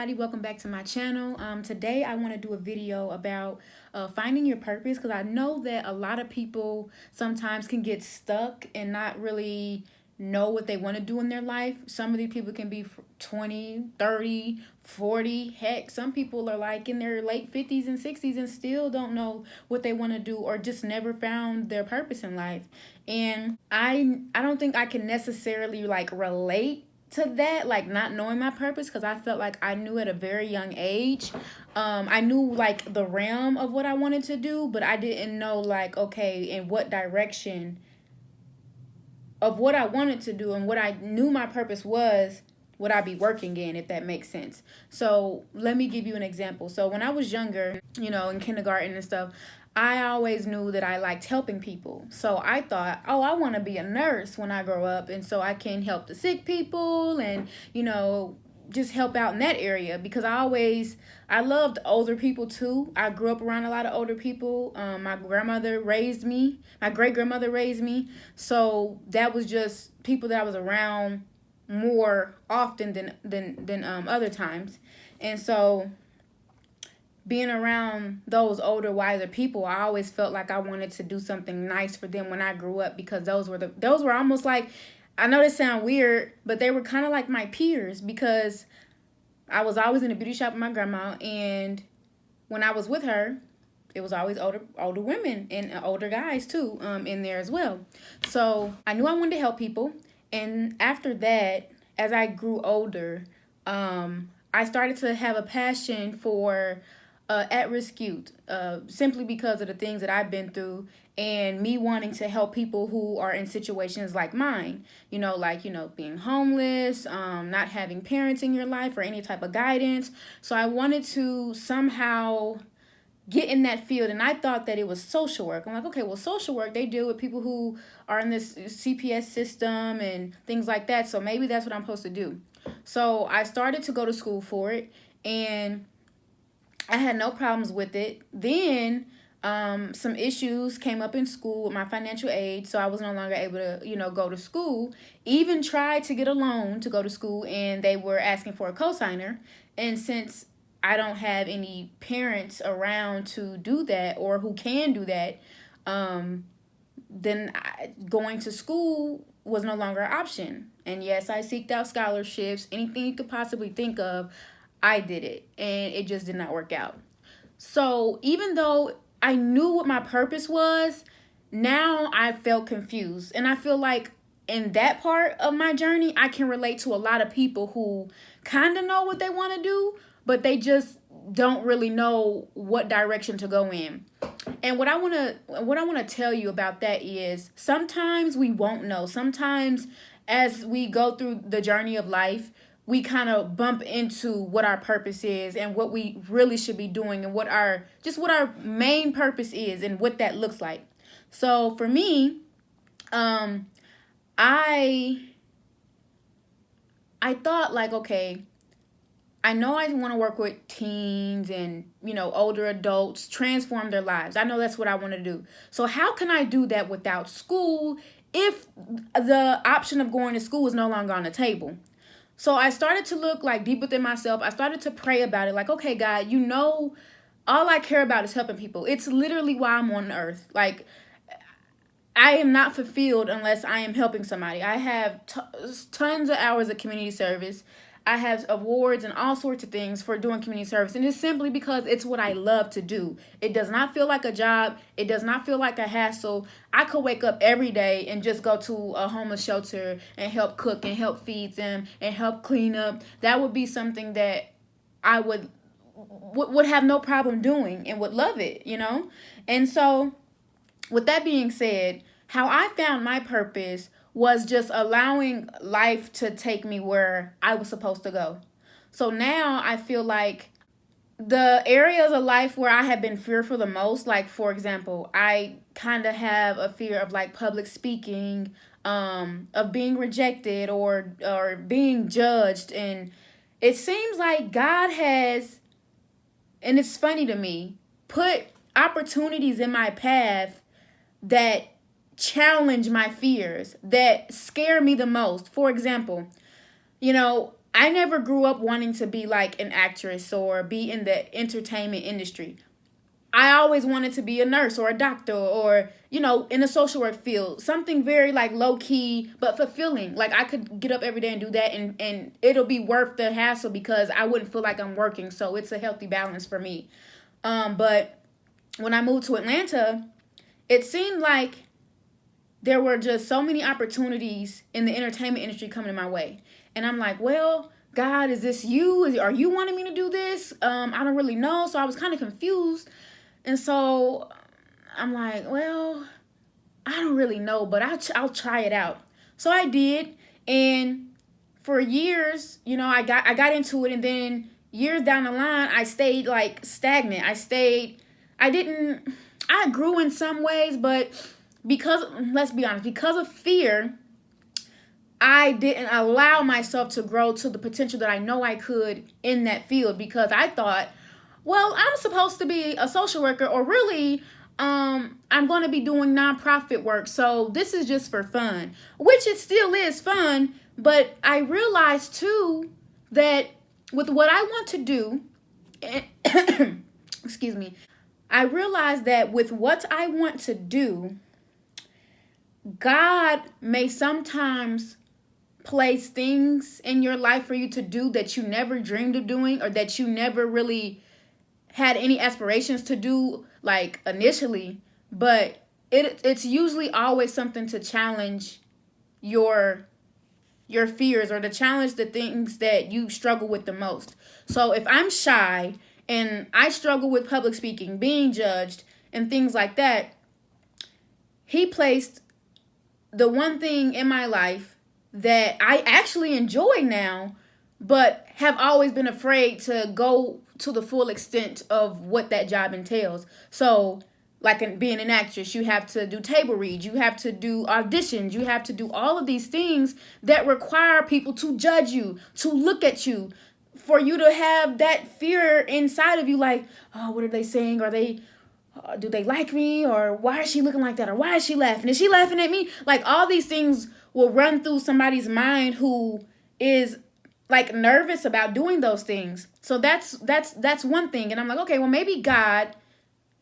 everybody, welcome back to my channel. Today I want to do a video about finding your purpose, because I know that a lot of people sometimes can get stuck and not really know what they want to do in their life. Some of these people can be 20, 30, 40. Heck, some people are like in their late 50s and 60s and still don't know what they want to do, or just never found their purpose in life. And I don't think I can necessarily like relate to that, like not knowing my purpose, because I felt like I knew at a very young age. I knew like the realm of what I wanted to do, but I didn't know like, okay, in what direction of what I wanted to do and what I knew my purpose was, would I be working in, if that makes sense. So let me give you an example. So when I was younger, in kindergarten and stuff, I always knew that I liked helping people. So I thought, oh, I want to be a nurse when I grow up, and so I can help the sick people and, just help out in that area, because I loved older people too. I grew up around a lot of older people. My grandmother raised me. My great grandmother raised me. So that was just people that I was around more often than other times. And so being around those older, wiser people, I always felt like I wanted to do something nice for them when I grew up, because those were almost like, I know this sounds weird, but they were kind of like my peers, because I was always in a beauty shop with my grandma, and when I was with her, it was always older women and older guys too, in there as well. So I knew I wanted to help people, and after that, as I grew older, I started to have a passion for at-risk youth, simply because of the things that I've been through, and me wanting to help people who are in situations like mine, being homeless, not having parents in your life or any type of guidance. So I wanted to somehow get in that field, and I thought that it was social work. I'm like, okay, well, social work, they deal with people who are in this CPS system and things like that, so maybe that's what I'm supposed to do. So I started to go to school for it, and I had no problems with it. Then some issues came up in school with my financial aid, so I was no longer able to, go to school. Even tried to get a loan to go to school, and they were asking for a cosigner. And since I don't have any parents around to do that, or who can do that, then going to school was no longer an option. And yes, I seeked out scholarships, anything you could possibly think of. I did it, and it just did not work out. So even though I knew what my purpose was, now I felt confused. And I feel like in that part of my journey, I can relate to a lot of people who kind of know what they want to do, but they just don't really know what direction to go in. And what I want to tell you about that is, sometimes we won't know. Sometimes as we go through the journey of life, we kind of bump into what our purpose is and what we really should be doing, and what our main purpose is and what that looks like. So for me, I thought like, okay, I know I want to work with teens and, older adults, transform their lives. I know that's what I want to do. So how can I do that without school, if the option of going to school is no longer on the table? So I started to look like deep within myself. I started to pray about it. Like, okay, God, all I care about is helping people. It's literally why I'm on earth. Like, I am not fulfilled unless I am helping somebody. I have tons of hours of community service. I have awards and all sorts of things for doing community service. And it's simply because it's what I love to do. It does not feel like a job. It does not feel like a hassle. I could wake up every day and just go to a homeless shelter and help cook and help feed them and help clean up. That would be something that I would have no problem doing and would love it, And so with that being said, how I found my purpose was just allowing life to take me where I was supposed to go. So now I feel like the areas of life where I have been fearful the most, like, for example, I kind of have a fear of like public speaking, of being rejected or being judged. And it seems like God has, and it's funny to me, put opportunities in my path that challenge my fears, that scare me the most. For example, I never grew up wanting to be like an actress or be in the entertainment industry. I always wanted to be a nurse or a doctor or, in the social work field. Something very like low key but fulfilling. Like I could get up every day and do that, and it'll be worth the hassle because I wouldn't feel like I'm working. So it's a healthy balance for me. But when I moved to Atlanta, it seemed like there were just so many opportunities in the entertainment industry coming my way. And I'm like, well, God, is this you? Are you wanting me to do this? I don't really know. So I was kind of confused. And so I'm like, well, I don't really know, but I'll try it out. So I did. And for years, I got into it. And then years down the line, I stayed like stagnant. I grew in some ways, but let's be honest, because of fear, I didn't allow myself to grow to the potential that I know I could in that field, because I thought, well, I'm supposed to be a social worker, or really, I'm going to be doing nonprofit work. So this is just for fun, which it still is fun. But I realized too that with what I want to do, excuse me, I realized that with what I want to do, God may sometimes place things in your life for you to do that you never dreamed of doing, or that you never really had any aspirations to do, like initially. But it's usually always something to challenge your fears, or to challenge the things that you struggle with the most. So if I'm shy and I struggle with public speaking, being judged, and things like that, he placed the one thing in my life that I actually enjoy now, but have always been afraid to go to the full extent of what that job entails. So, like being an actress, you have to do table reads, you have to do auditions, you have to do all of these things that require people to judge you, to look at you, for you to have that fear inside of you, like, oh, what are they saying? Do they like me? Or why is she looking like that? Or why is she laughing? Is she laughing at me? Like, all these things will run through somebody's mind who is like nervous about doing those things. So that's one thing. And I'm like, okay, well, maybe God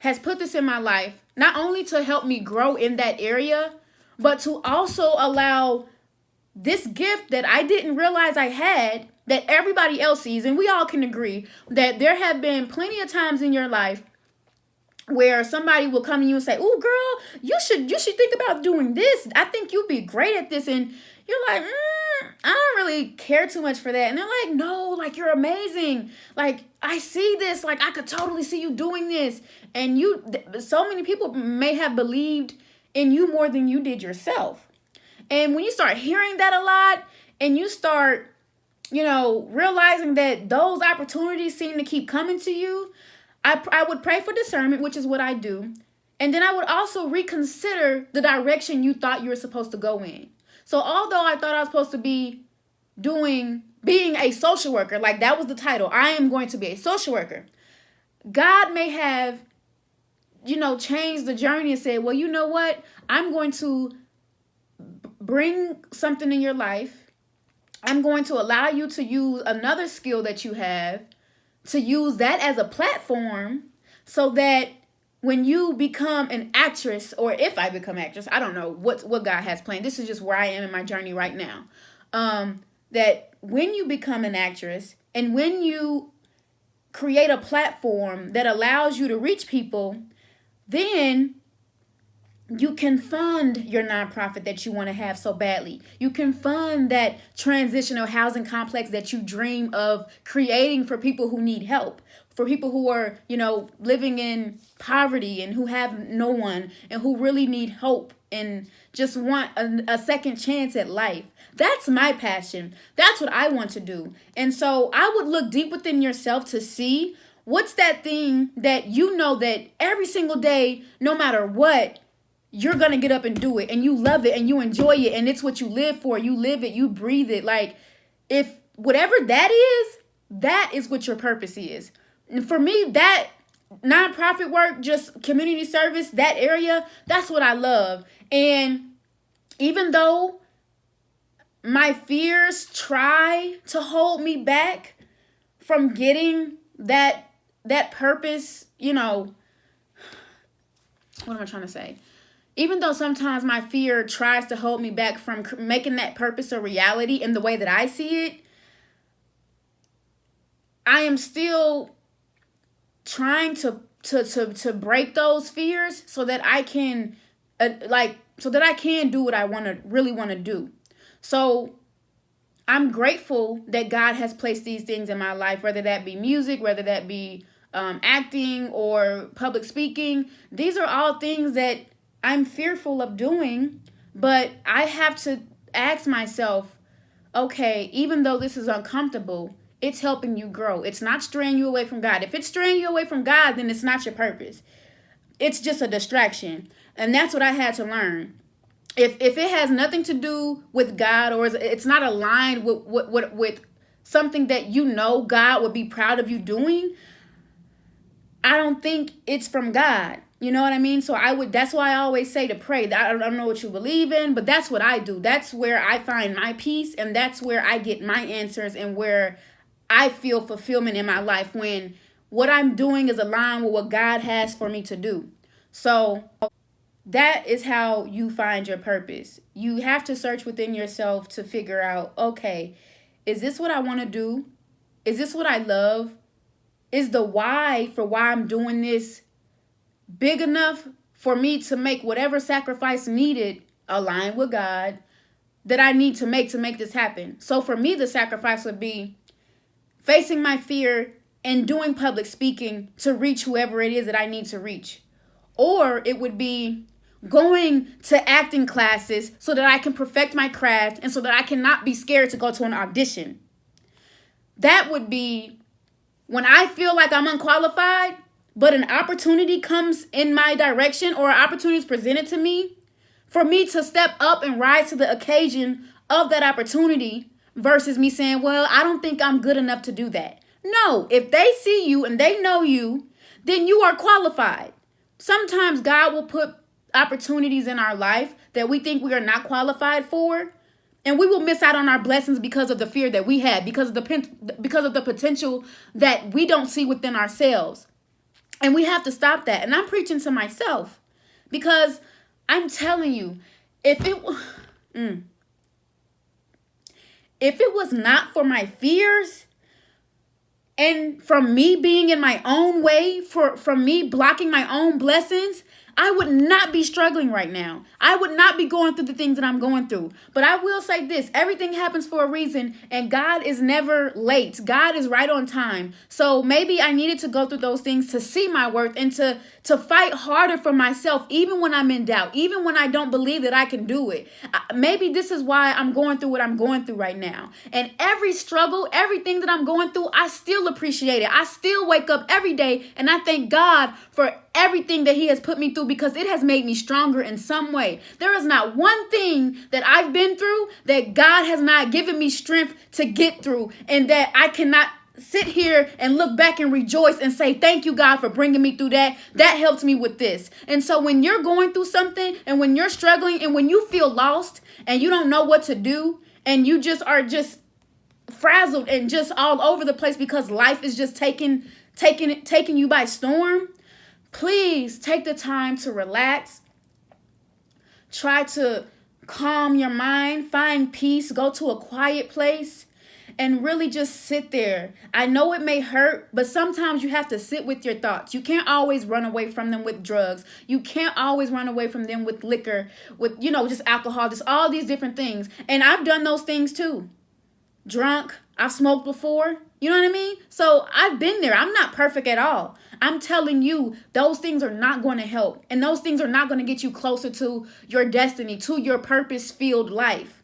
has put this in my life not only to help me grow in that area, but to also allow this gift that I didn't realize I had, that everybody else sees. And we all can agree that there have been plenty of times in your life where somebody will come to you and say, "Oh, girl, you should think about doing this. I think you'd be great at this." And you're like, I don't really care too much for that. And they're like, "No, like, you're amazing. Like, I see this. Like, I could totally see you doing this." And so many people may have believed in you more than you did yourself. And when you start hearing that a lot, and you start, realizing that those opportunities seem to keep coming to you, I would pray for discernment, which is what I do. And then I would also reconsider the direction you thought you were supposed to go in. So although I thought I was supposed to be being a social worker, like that was the title, I am going to be a social worker, God may have, changed the journey and said, well, you know what? I'm going to bring something in your life. I'm going to allow you to use another skill that you have, to use that as a platform, so that when you become an actress, or if I become actress, I don't know what God has planned. This is just where I am in my journey right now. That when you become an actress, and when you create a platform that allows you to reach people, then you can fund your nonprofit that you want to have so badly. You can fund that transitional housing complex that you dream of creating for people who need help, for people who are, living in poverty and who have no one, and who really need hope and just want a second chance at life. That's my passion. That's what I want to do. And so I would look deep within yourself to see what's that thing that that every single day, no matter what, you're going to get up and do it, and you love it, and you enjoy it, and it's what you live for. You live it, you breathe it. Like, if whatever that is what your purpose is. And for me, that nonprofit work, just community service, that area, that's what I love. And even though my fears try to hold me back from getting that purpose, what am I trying to say? Even though sometimes my fear tries to hold me back from making that purpose a reality in the way that I see it, I am still trying to break those fears so that I can do what I really want to do. So I'm grateful that God has placed these things in my life, whether that be music, whether that be acting or public speaking. These are all things that I'm fearful of doing, but I have to ask myself, okay, even though this is uncomfortable, it's helping you grow. It's not straying you away from God. If it's straying you away from God, then it's not your purpose. It's just a distraction. And that's what I had to learn. If it has nothing to do with God, or it's not aligned with something that God would be proud of you doing, I don't think it's from God. You know what I mean? So that's why I always say to pray. I don't know what you believe in, but that's what I do. That's where I find my peace, and that's where I get my answers, and where I feel fulfillment in my life, when what I'm doing is aligned with what God has for me to do. So that is how you find your purpose. You have to search within yourself to figure out, okay, is this what I want to do? Is this what I love? Is the why for why I'm doing this big enough for me to make whatever sacrifice needed align with God that I need to make this happen? So for me, the sacrifice would be facing my fear and doing public speaking to reach whoever it is that I need to reach. Or it would be going to acting classes so that I can perfect my craft, and so that I cannot be scared to go to an audition. That would be when I feel like I'm unqualified, but an opportunity comes in my direction, or an opportunity is presented to me, for me to step up and rise to the occasion of that opportunity, versus me saying, well, I don't think I'm good enough to do that. No, if they see you and they know you, then you are qualified. Sometimes God will put opportunities in our life that we think we are not qualified for, and we will miss out on our blessings because of the fear that we had, because of the potential that we don't see within ourselves. And we have to stop that. And I'm preaching to myself, because I'm telling you, if it was not for my fears, and from me being in my own way, from me blocking my own blessings, I would not be struggling right now. I would not be going through the things that I'm going through. But I will say this, everything happens for a reason, and God is never late. God is right on time. So maybe I needed to go through those things to see my worth, and to fight harder for myself, even when I'm in doubt, even when I don't believe that I can do it. Maybe this is why I'm going through what I'm going through right now. And every struggle, everything that I'm going through, I still appreciate it. I still wake up every day and I thank God for everything that He has put me through, because it has made me stronger in some way. There is not one thing that I've been through that God has not given me strength to get through, and that I cannot sit here and look back and rejoice and say, thank you, God, for bringing me through that. That helped me with this. And so when you're going through something, and when you're struggling, and when you feel lost and you don't know what to do, and you just are just frazzled and just all over the place because life is just taking you by storm, please take the time to relax. Try to calm your mind, find peace, go to a quiet place, and really just sit there. I know it may hurt, but sometimes you have to sit with your thoughts. You can't always run away from them with drugs. You can't always run away from them with liquor, with, just alcohol, just all these different things. And I've done those things too. Drunk, I've smoked before. You know what I mean? So I've been there. I'm not perfect at all. I'm telling you, those things are not going to help. And those things are not going to get you closer to your destiny, to your purpose-filled life.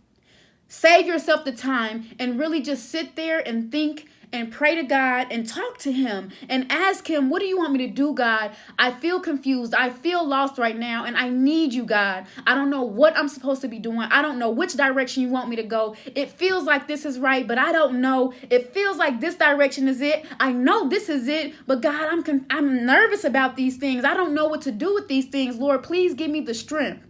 Save yourself the time and really just sit there and think and pray to God and talk to Him and ask Him, what do you want me to do, God? I feel confused. I feel lost right now, and I need you, God. I don't know what I'm supposed to be doing. I don't know which direction you want me to go. It feels like this is right, but I don't know. It feels like this direction is it. I know this is it, but God, I'm nervous about these things. I don't know what to do with these things. Lord, please give me the strength.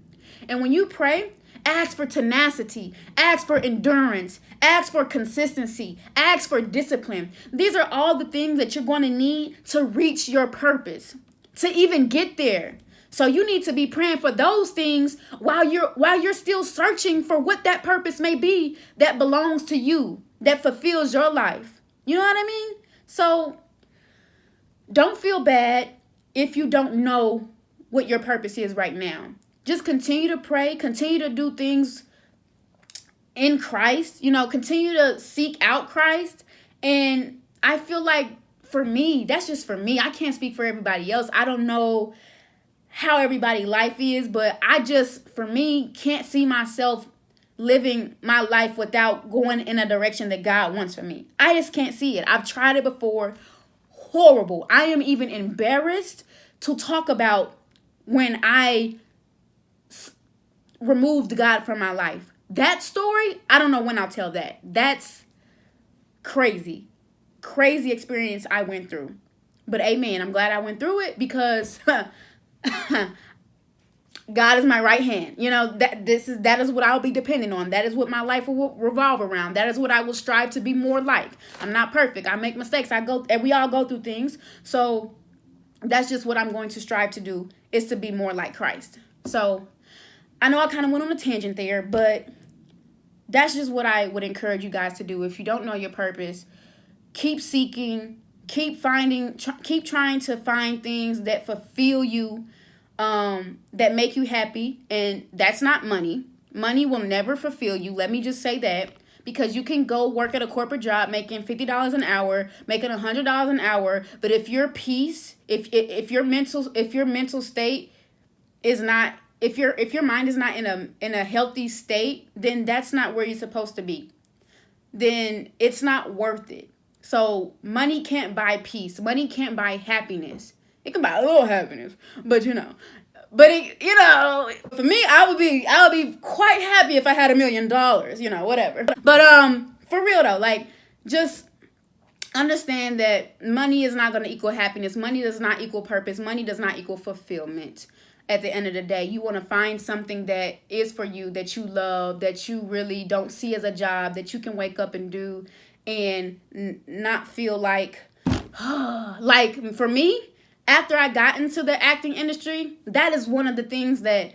And when you pray Ask for tenacity. Ask for endurance. Ask for consistency. Ask for discipline. These are all the things that you're going to need to reach your purpose, to even get there. So you need to be praying for those things while you're still searching for what that purpose may be that belongs to you, that fulfills your life. You know what I mean? So don't feel bad if you don't know what your purpose is right now. Just continue to pray, continue to do things in Christ, continue to seek out Christ. And I feel like for me, that's just for me. I can't speak for everybody else. I don't know how everybody's life is, but I just, for me, can't see myself living my life without going in a direction that God wants for me. I just can't see it. I've tried it before. Horrible. I am even embarrassed to talk about when I removed God from my life. That story, I don't know when I'll tell that. That's crazy. Crazy experience I went through. But amen, I'm glad I went through it because God is my right hand. That is what I'll be depending on. That is what my life will revolve around. That is what I will strive to be more like. I'm not perfect. I make mistakes. And we all go through things. So that's just what I'm going to strive to do, is to be more like Christ. So I know I kind of went on a tangent there, but that's just what I would encourage you guys to do. If you don't know your purpose, keep seeking, keep trying to find things that fulfill you, that make you happy. And that's not money. Money will never fulfill you. Let me just say that, because you can go work at a corporate job making $50 an hour, making $100 an hour. But if your peace, if your mental state is not, if your mind is not in a healthy state, then that's not where you're supposed to be. Then it's not worth it. So money can't buy peace. Money can't buy happiness. It can buy a little happiness, but for me, I would be quite happy if I had $1 million, whatever. But for real though, like, just understand that money is not going to equal happiness. Money does not equal purpose. Money does not equal fulfillment. At the end of the day, you want to find something that is for you, that you love, that you really don't see as a job, that you can wake up and do and not feel like, like for me, after I got into the acting industry, that is one of the things that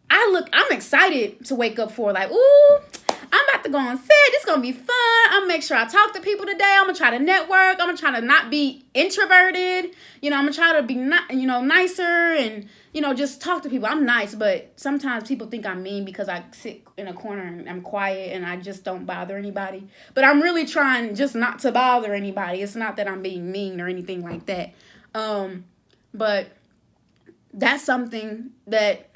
I'm excited to wake up for. Like, ooh, I'm about to go on set. It's going to be fun. I'm going to make sure I talk to people today. I'm going to try to network. I'm going to try to not be introverted. I'm going to try to be nicer and, just talk to people. I'm nice, but sometimes people think I'm mean because I sit in a corner and I'm quiet and I just don't bother anybody. But I'm really trying just not to bother anybody. It's not that I'm being mean or anything like that. But that's something that,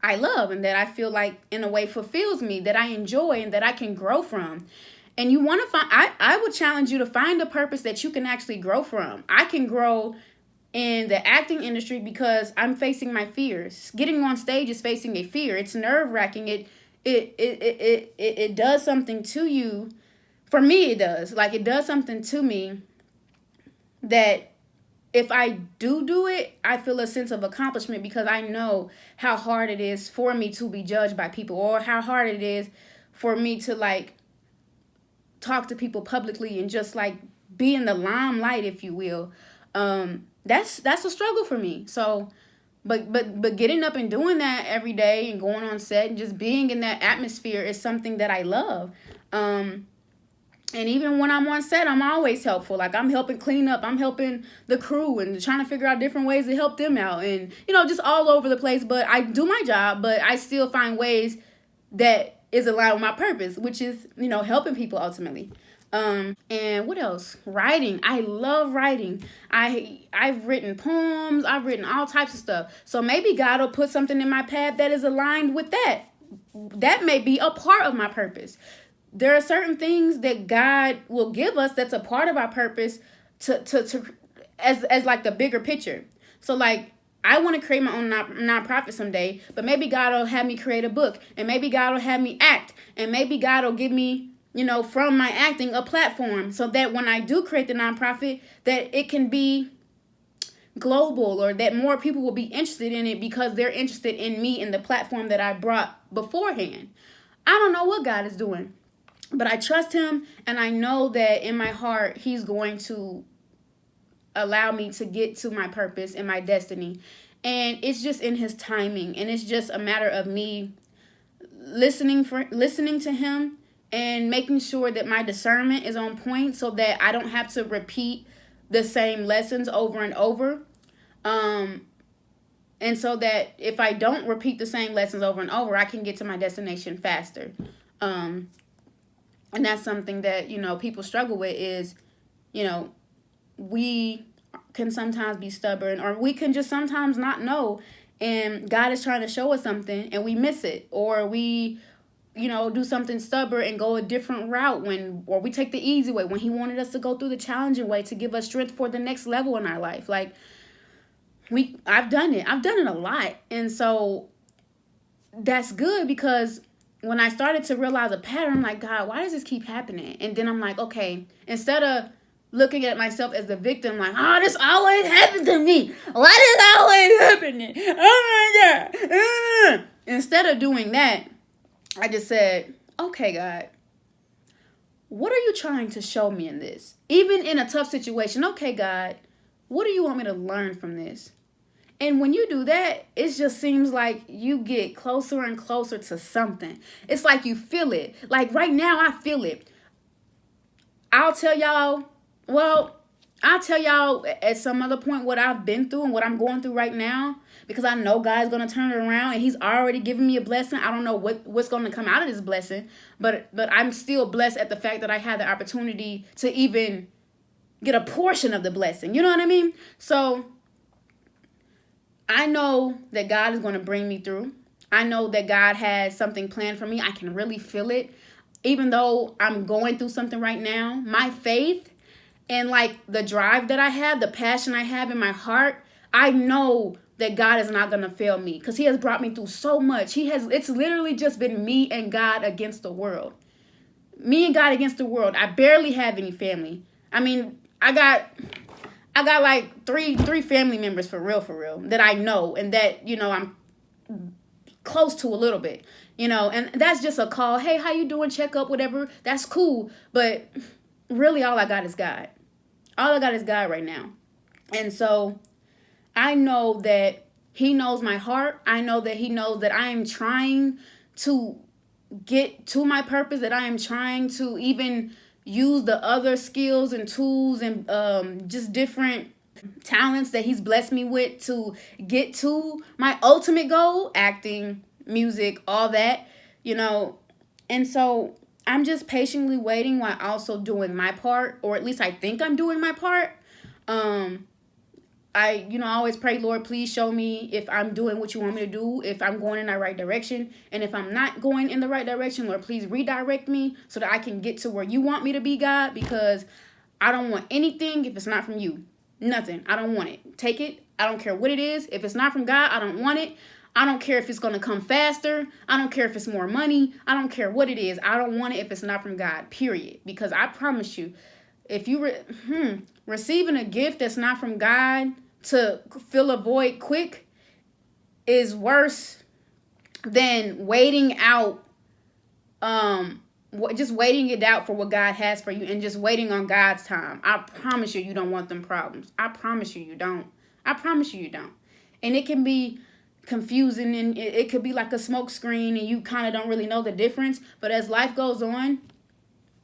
I love, and that I feel like in a way fulfills me, that I enjoy and that I can grow from. And you want to find, I would challenge you to find a purpose that you can actually grow from. I can grow in the acting industry because I'm facing my fears. Getting on stage is facing a fear. It's nerve-wracking. It does something to you. For me, it does. Like, it does something to me that if I do it, I feel a sense of accomplishment, because I know how hard it is for me to be judged by people, or how hard it is for me to, like, talk to people publicly and just, like, be in the limelight, if you will. That's a struggle for me. So, but getting up and doing that every day and going on set and just being in that atmosphere is something that I love. And even when I'm on set, I'm always helpful. Like, I'm helping clean up. I'm helping the crew and trying to figure out different ways to help them out. And, just all over the place. But I do my job, but I still find ways that is aligned with my purpose, which is, helping people ultimately. And what else? Writing. I love writing. I've written poems. I've written all types of stuff. So maybe God will put something in my path that is aligned with that. That may be a part of my purpose. There are certain things that God will give us that's a part of our purpose as like the bigger picture. So, like, I want to create my own nonprofit someday, but maybe God will have me create a book, and maybe God will have me act, and maybe God will give me, from my acting, a platform, so that when I do create the nonprofit, that it can be global, or that more people will be interested in it because they're interested in me and the platform that I brought beforehand. I don't know what God is doing, but I trust him, and I know that in my heart he's going to allow me to get to my purpose and my destiny. And it's just in his timing, and it's just a matter of me listening to him and making sure that my discernment is on point so that I don't have to repeat the same lessons over and over. And so that if I don't repeat the same lessons over and over, I can get to my destination faster. And that's something that, people struggle with is, we can sometimes be stubborn, or we can just sometimes not know, and God is trying to show us something and we miss it, or we do something stubborn and go a different route, or we take the easy way when he wanted us to go through the challenging way to give us strength for the next level in our life. Like, I've done it a lot. And so that's good, because when I started to realize a pattern, I'm like, God, why does this keep happening? And then I'm like, okay, instead of looking at myself as the victim, like, oh, this always happened to me. Why is it always happening? Oh my God. Instead of doing that, I just said, okay, God, what are you trying to show me in this? Even in a tough situation, okay, God, what do you want me to learn from this? And when you do that, it just seems like you get closer and closer to something. It's like you feel it. Like right now, I feel it. I'll tell y'all at some other point what I've been through and what I'm going through right now, because I know God's going to turn it around, and he's already given me a blessing. I don't know what's going to come out of this blessing, but I'm still blessed at the fact that I had the opportunity to even get a portion of the blessing. You know what I mean? So I know that God is going to bring me through. I know that God has something planned for me. I can really feel it. Even though I'm going through something right now, my faith and like the drive that I have, the passion I have in my heart, I know that God is not going to fail me, because he has brought me through so much. It's literally just been me and God against the world. Me and God against the world. I barely have any family. I mean, I got like three family members for real that I know, and that, I'm close to a little bit, and that's just a call. Hey, how you doing? Check up, whatever. That's cool. But really all I got is God. All I got is God right now. And so I know that he knows my heart. I know that he knows that I am trying to get to my purpose, that I am trying to even use the other skills and tools and just different talents that he's blessed me with to get to my ultimate goal: acting, music, all that, And so I'm just patiently waiting while also doing my part, or at least I think I'm doing my part. I always pray, Lord, please show me if I'm doing what you want me to do, if I'm going in the right direction. And if I'm not going in the right direction, Lord, please redirect me so that I can get to where you want me to be, God, because I don't want anything if it's not from you. Nothing. I don't want it. Take it. I don't care what it is. If it's not from God, I don't want it. I don't care if it's going to come faster. I don't care if it's more money. I don't care what it is. I don't want it if it's not from God, period. Because I promise you, if you receiving a gift that's not from God to fill a void quick is worse than waiting out, just waiting it out for what God has for you and just waiting on God's time. I promise you, you don't want them problems. I promise you don't. I promise you don't. And it can be confusing, and it could be like a smoke screen, and you kind of don't really know the difference. But as life goes on,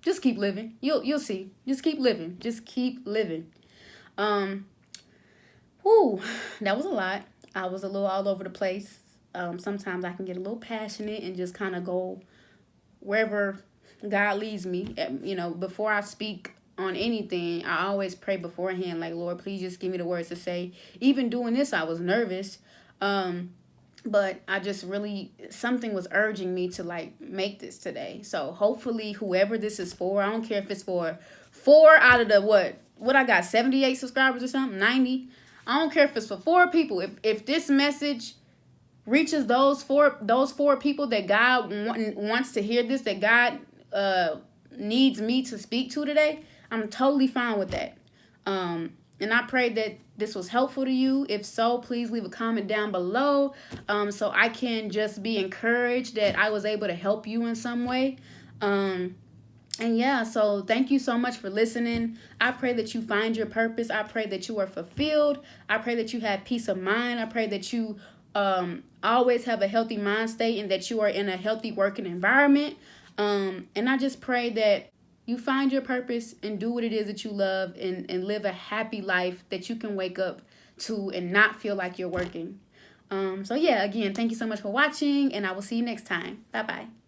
just keep living. You'll see. Just keep living. Just keep living. That was a lot. I was a little all over the place. Sometimes I can get a little passionate and just kind of go wherever God leads me. Before I speak on anything, I always pray beforehand, like, Lord, please just give me the words to say. Even doing this, I was nervous. But I just really, something was urging me to like make this today. So hopefully whoever this is for, I don't care if it's for 4 out of the what I got, 78 subscribers or something, 90. I don't care if it's for 4 people. If this message reaches those four people that God wants to hear this, that God needs me to speak to today, I'm totally fine with that. And I pray that this was helpful to you. If so, please leave a comment down below, so I can just be encouraged that I was able to help you in some way. And yeah, so thank you so much for listening. I pray that you find your purpose. I pray that you are fulfilled. I pray that you have peace of mind. I pray that you always have a healthy mind state and that you are in a healthy working environment. And I just pray that you find your purpose and do what it is that you love, and live a happy life that you can wake up to and not feel like you're working. So yeah, again, thank you so much for watching, and I will see you next time. Bye-bye.